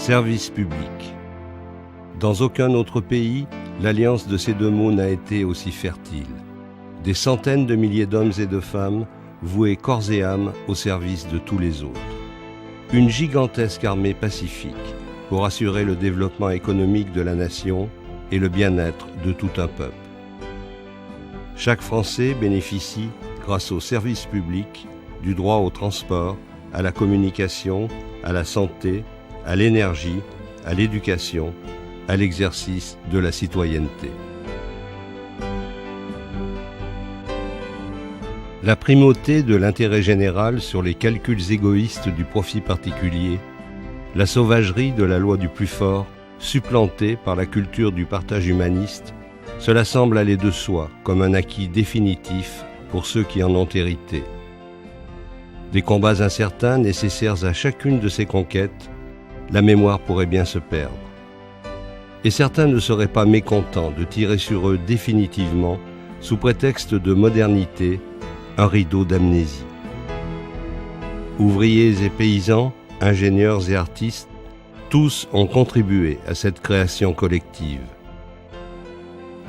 Service public. Dans aucun autre pays, l'alliance de ces deux mots n'a été aussi fertile. Des centaines de milliers d'hommes et de femmes voués corps et âme au service de tous les autres. Une gigantesque armée pacifique pour assurer le développement économique de la nation et le bien-être de tout un peuple. Chaque Français bénéficie, grâce au service public, du droit au transport, à la communication, à la santé, à l'énergie, à l'éducation, à l'exercice de la citoyenneté. La primauté de l'intérêt général sur les calculs égoïstes du profit particulier, la sauvagerie de la loi du plus fort, supplantée par la culture du partage humaniste, cela semble aller de soi comme un acquis définitif pour ceux qui en ont hérité. Des combats incertains nécessaires à chacune de ces conquêtes, la mémoire pourrait bien se perdre. Et certains ne seraient pas mécontents de tirer sur eux définitivement, sous prétexte de modernité, un rideau d'amnésie. Ouvriers et paysans, ingénieurs et artistes, tous ont contribué à cette création collective.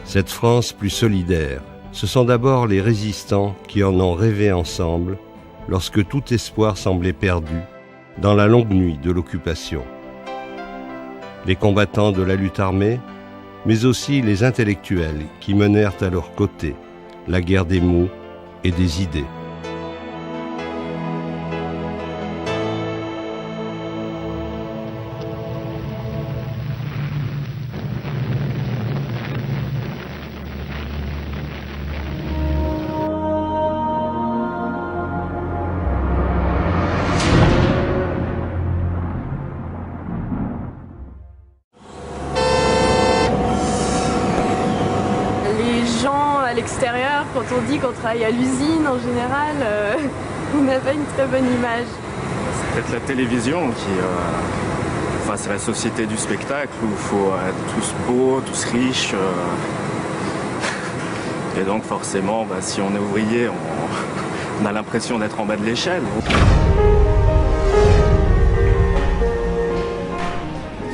Cette France plus solidaire, ce sont d'abord les résistants qui en ont rêvé ensemble lorsque tout espoir semblait perdu dans la longue nuit de l'occupation. Les combattants de la lutte armée, mais aussi les intellectuels qui menèrent à leur côté la guerre des mots et des idées. L'extérieur, quand on dit qu'on travaille à l'usine en général, on n'a pas une très bonne image. C'est peut-être la télévision qui... Enfin, c'est la société du spectacle où il faut être tous beaux, tous riches. Et donc forcément, si on est ouvrier, on a l'impression d'être en bas de l'échelle.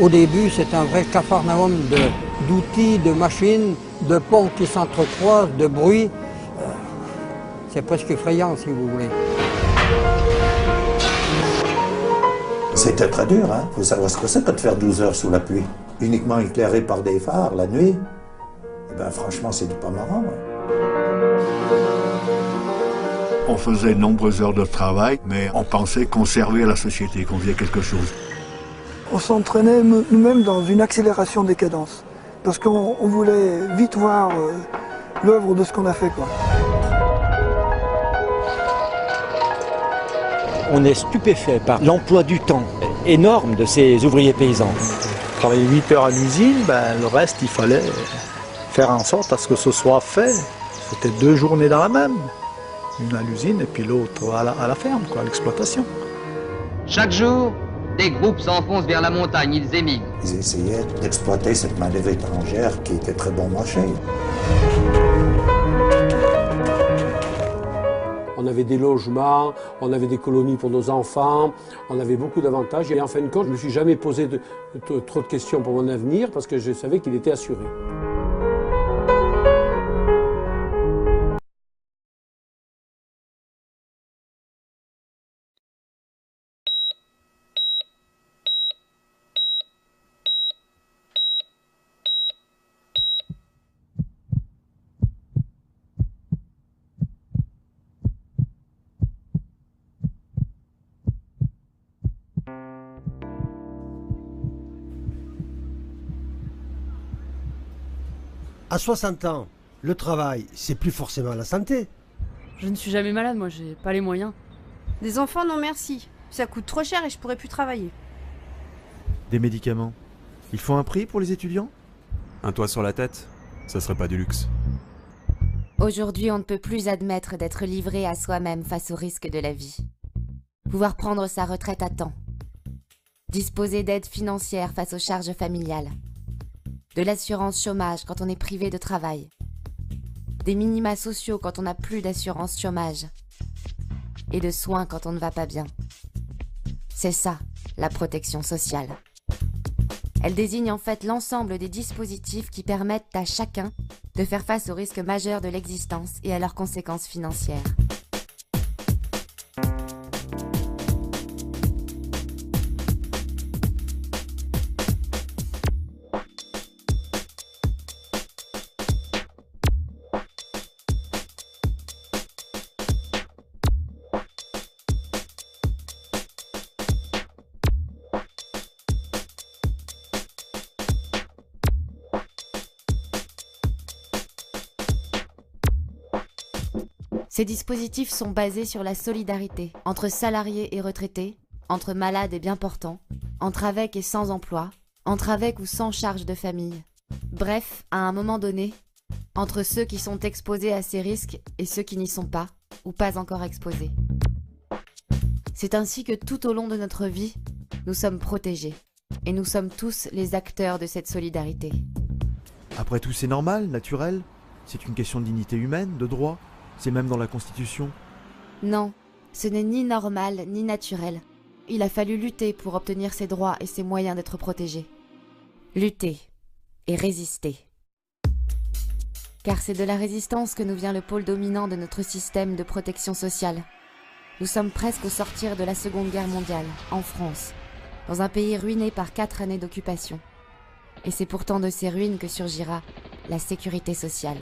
Au début, c'est un vrai capharnaüm d'outils, de machines, de ponts qui s'entrecroisent, de bruit. C'est presque effrayant, si vous voulez. C'était très dur, hein. Faut savoir ce que c'est que de faire 12 heures sous la pluie. Uniquement éclairé par des phares la nuit. Eh ben, franchement, c'est pas marrant. Hein. On faisait de nombreuses heures de travail, mais on pensait qu'on servait à la société, qu'on faisait quelque chose. On s'entraînait nous-mêmes dans une accélération des cadences. Parce qu'on voulait vite voir l'œuvre de ce qu'on a fait, quoi. On est stupéfait par l'emploi du temps énorme de ces ouvriers paysans. Travailler 8 heures à l'usine, le reste, il fallait faire en sorte à ce que ce soit fait. C'était 2 journées dans la même. Une à l'usine et puis l'autre à la ferme, quoi, à l'exploitation. Chaque jour, des groupes s'enfoncent vers la montagne, ils émigrent. Ils essayaient d'exploiter cette main-d'œuvre étrangère qui était très bon marché. On avait des logements, on avait des colonies pour nos enfants, on avait beaucoup d'avantages. Et en fin de compte, je ne me suis jamais posé trop de questions pour mon avenir parce que je savais qu'il était assuré. À 60 ans, le travail, c'est plus forcément la santé. Je ne suis jamais malade, moi, j'ai pas les moyens. Des enfants, non merci. Ça coûte trop cher et je pourrais plus travailler. Des médicaments. Il faut un prix pour les étudiants ? Un toit sur la tête, ça serait pas du luxe. Aujourd'hui, on ne peut plus admettre d'être livré à soi-même face aux risques de la vie. Pouvoir prendre sa retraite à temps. Disposer d'aides financières face aux charges familiales. De l'assurance chômage quand on est privé de travail. Des minima sociaux quand on n'a plus d'assurance chômage. Et de soins quand on ne va pas bien. C'est ça, la protection sociale. Elle désigne en fait l'ensemble des dispositifs qui permettent à chacun de faire face aux risques majeurs de l'existence et à leurs conséquences financières. Ces dispositifs sont basés sur la solidarité entre salariés et retraités, entre malades et bien portants, entre avec et sans emploi, entre avec ou sans charge de famille. Bref, à un moment donné, entre ceux qui sont exposés à ces risques et ceux qui n'y sont pas, ou pas encore exposés. C'est ainsi que tout au long de notre vie, nous sommes protégés, et nous sommes tous les acteurs de cette solidarité. Après tout, c'est normal, naturel. C'est une question de dignité humaine, de droit. C'est même dans la Constitution. Non, ce n'est ni normal ni naturel. Il a fallu lutter pour obtenir ses droits et ses moyens d'être protégés. Lutter et résister. Car c'est de la résistance que nous vient le pôle dominant de notre système de protection sociale. Nous sommes presque au sortir de la Seconde Guerre mondiale, en France, dans un pays ruiné par 4 années d'occupation. Et c'est pourtant de ces ruines que surgira la sécurité sociale.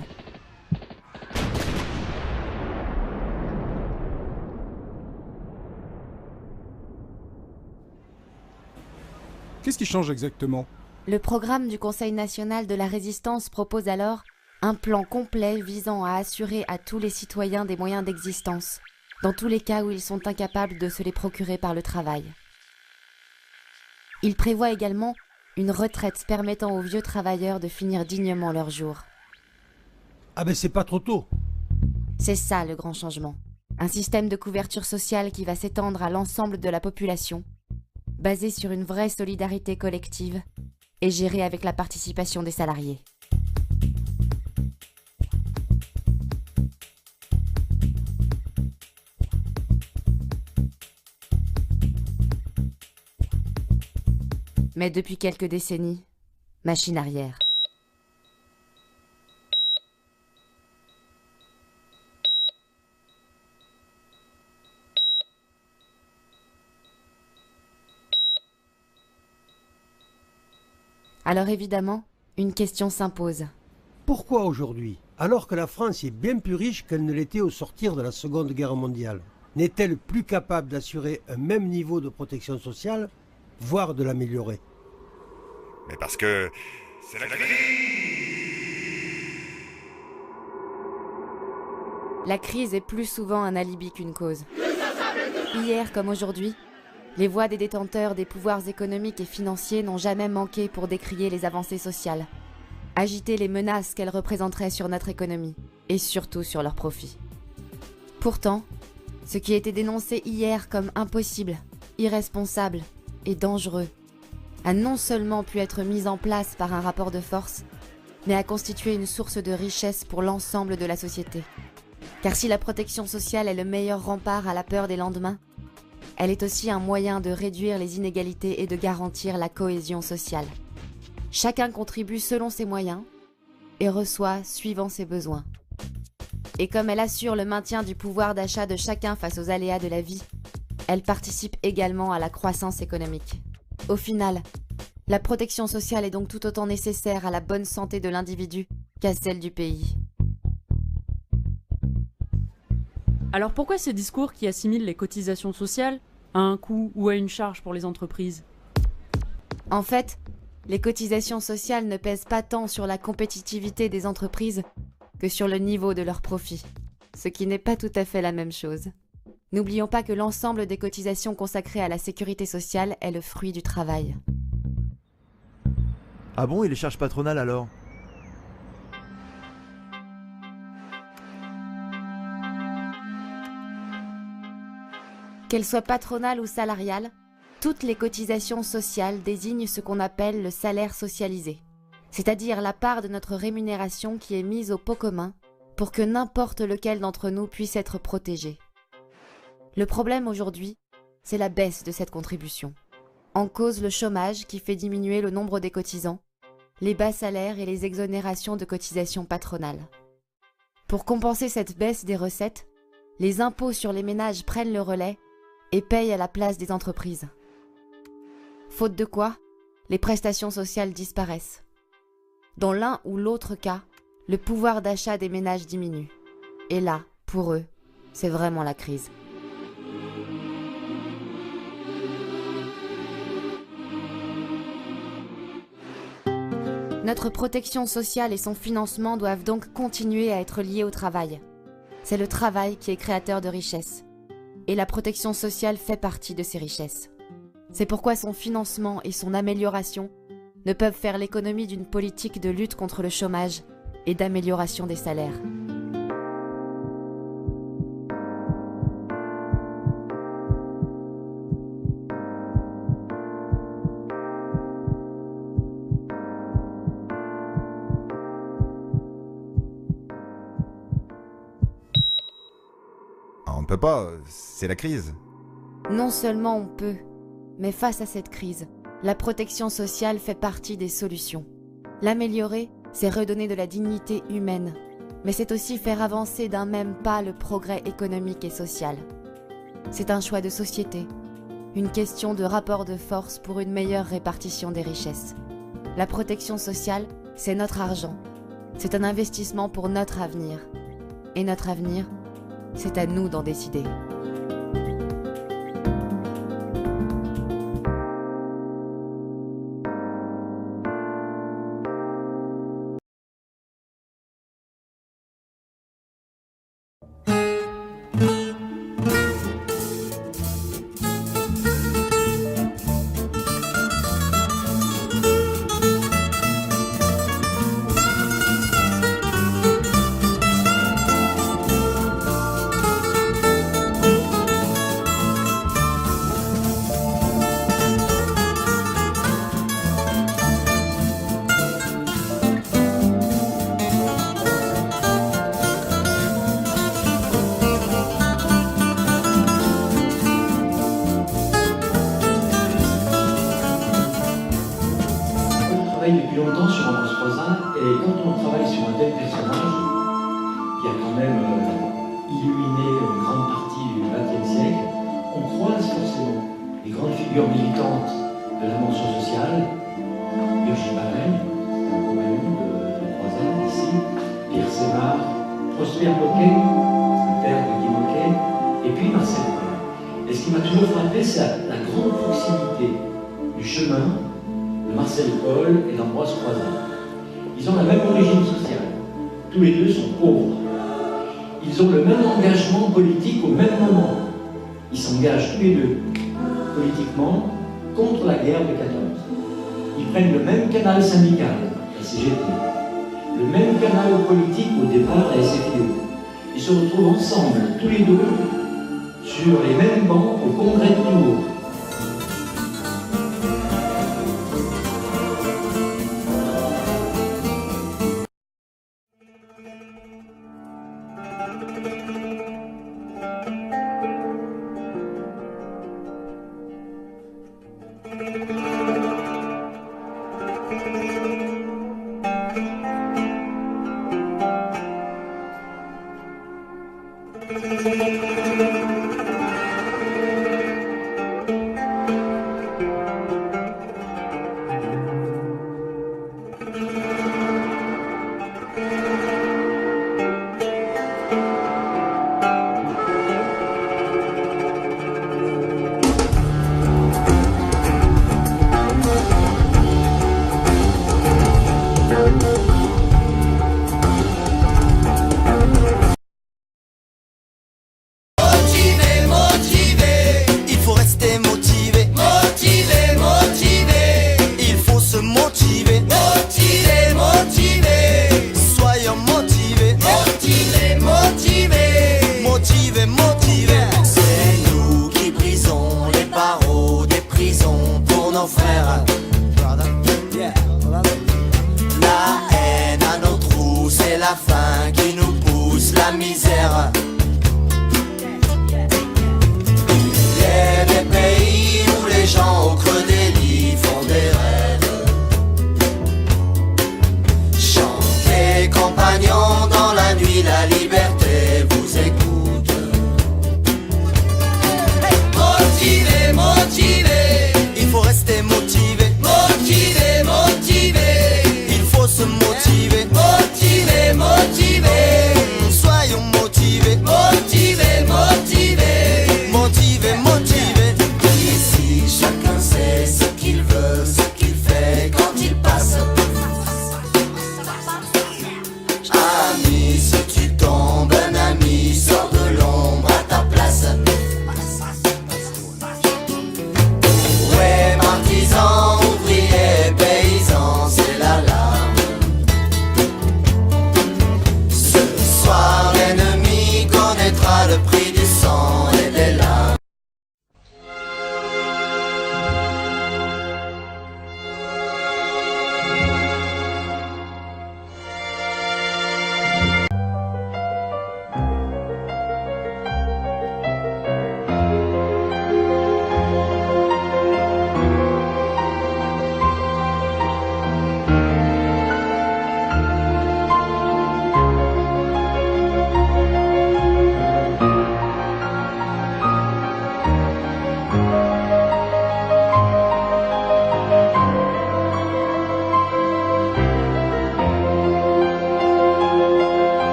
Qu'est-ce qui change exactement? Le programme du Conseil national de la résistance propose alors un plan complet visant à assurer à tous les citoyens des moyens d'existence, dans tous les cas où ils sont incapables de se les procurer par le travail. Il prévoit également une retraite permettant aux vieux travailleurs de finir dignement leurs jours. Ah ben c'est pas trop tôt. C'est ça le grand changement. Un système de couverture sociale qui va s'étendre à l'ensemble de la population, basé sur une vraie solidarité collective et géré avec la participation des salariés. Mais depuis quelques décennies, machine arrière. Alors évidemment, une question s'impose. Pourquoi aujourd'hui, alors que la France est bien plus riche qu'elle ne l'était au sortir de la Seconde Guerre mondiale, n'est-elle plus capable d'assurer un même niveau de protection sociale, voire de l'améliorer? Mais parce que c'est la crise. La crise est plus souvent un alibi qu'une cause. Hier comme aujourd'hui, les voix des détenteurs des pouvoirs économiques et financiers n'ont jamais manqué pour décrier les avancées sociales, agiter les menaces qu'elles représenteraient sur notre économie, et surtout sur leurs profits. Pourtant, ce qui était dénoncé hier comme impossible, irresponsable et dangereux, a non seulement pu être mis en place par un rapport de force, mais a constitué une source de richesse pour l'ensemble de la société. Car si la protection sociale est le meilleur rempart à la peur des lendemains, elle est aussi un moyen de réduire les inégalités et de garantir la cohésion sociale. Chacun contribue selon ses moyens et reçoit suivant ses besoins. Et comme elle assure le maintien du pouvoir d'achat de chacun face aux aléas de la vie, elle participe également à la croissance économique. Au final, la protection sociale est donc tout autant nécessaire à la bonne santé de l'individu qu'à celle du pays. Alors pourquoi ces discours qui assimilent les cotisations sociales à un coût ou à une charge pour les entreprises? En fait, les cotisations sociales ne pèsent pas tant sur la compétitivité des entreprises que sur le niveau de leurs profits, ce qui n'est pas tout à fait la même chose. N'oublions pas que l'ensemble des cotisations consacrées à la sécurité sociale est le fruit du travail. Ah bon, et les charges patronales alors? Qu'elles soient patronales ou salariales, toutes les cotisations sociales désignent ce qu'on appelle le salaire socialisé, c'est-à-dire la part de notre rémunération qui est mise au pot commun pour que n'importe lequel d'entre nous puisse être protégé. Le problème aujourd'hui, c'est la baisse de cette contribution. En cause le chômage qui fait diminuer le nombre des cotisants, les bas salaires et les exonérations de cotisations patronales. Pour compenser cette baisse des recettes, les impôts sur les ménages prennent le relais et payent à la place des entreprises. Faute de quoi, les prestations sociales disparaissent. Dans l'un ou l'autre cas, le pouvoir d'achat des ménages diminue. Et là, pour eux, c'est vraiment la crise. Notre protection sociale et son financement doivent donc continuer à être liés au travail. C'est le travail qui est créateur de richesses. Et la protection sociale fait partie de ces richesses. C'est pourquoi son financement et son amélioration ne peuvent faire l'économie d'une politique de lutte contre le chômage et d'amélioration des salaires. On ne peut pas, c'est la crise. Non seulement on peut, mais face à cette crise, la protection sociale fait partie des solutions. L'améliorer, c'est redonner de la dignité humaine, mais c'est aussi faire avancer d'un même pas le progrès économique et social. C'est un choix de société, une question de rapport de force pour une meilleure répartition des richesses. La protection sociale, c'est notre argent. C'est un investissement pour notre avenir. Et notre avenir, c'est à nous d'en décider. Depuis longtemps sur Ambroise Croizat, et quand on travaille sur un tel personnage, qui a quand même illuminé une grande partie du XXe siècle, on croise forcément les grandes figures militantes de la mention sociale, Virginie Barrel, un compagnon de Croizat ici, Pierre Sémard, Prosper Moquet, le père de Guy Moquet, et puis Marcel Paul. Et ce qui m'a toujours frappé, c'est la grande proximité du chemin de Marcel Paul et d'Ambroise Croizat. Ils ont la même origine sociale. Tous les deux sont pauvres. Ils ont le même engagement politique au même moment. Ils s'engagent tous les deux politiquement contre la guerre de 14. Ils prennent le même canal syndical, la CGT, le même canal politique au départ, la SFIO. Ils se retrouvent ensemble, tous les deux, sur les mêmes bancs au congrès de Tours.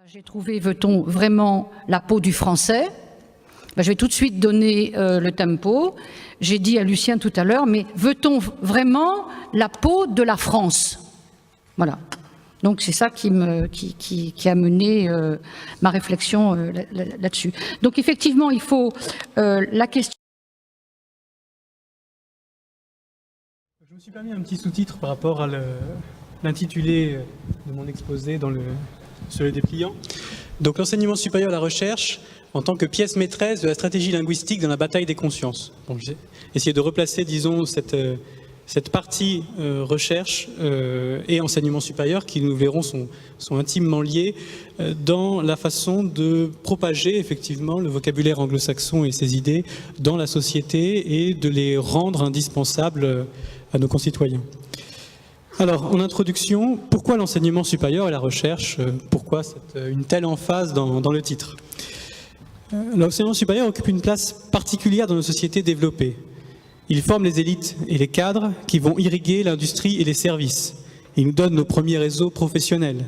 J'ai trouvé, veut-on vraiment la peau du français? Je vais tout de suite donner le tempo. J'ai dit à Lucien tout à l'heure, mais veut-on vraiment la peau de la France? Voilà. Donc c'est ça qui a mené ma réflexion là-dessus. Donc effectivement, il faut la question... Je me suis permis un petit sous-titre par rapport à l'intitulé de mon exposé sur le dépliant. Donc l'enseignement supérieur à la recherche en tant que pièce maîtresse de la stratégie linguistique dans la bataille des consciences. Donc j'ai essayé de replacer, disons, cette partie recherche et enseignement supérieur qui, nous verrons, sont intimement liés dans la façon de propager effectivement le vocabulaire anglo-saxon et ses idées dans la société et de les rendre indispensables à nos concitoyens. Alors, en introduction, pourquoi l'enseignement supérieur et la recherche? Pourquoi une telle emphase dans le titre? L'enseignement supérieur occupe une place particulière dans nos sociétés développées. Il forme les élites et les cadres qui vont irriguer l'industrie et les services. Il nous donne nos premiers réseaux professionnels.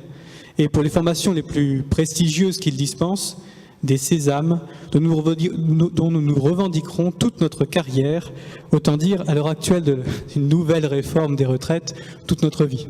Et pour les formations les plus prestigieuses qu'il dispense, des sésames dont nous nous revendiquerons toute notre carrière, autant dire à l'heure actuelle d'une nouvelle réforme des retraites, toute notre vie.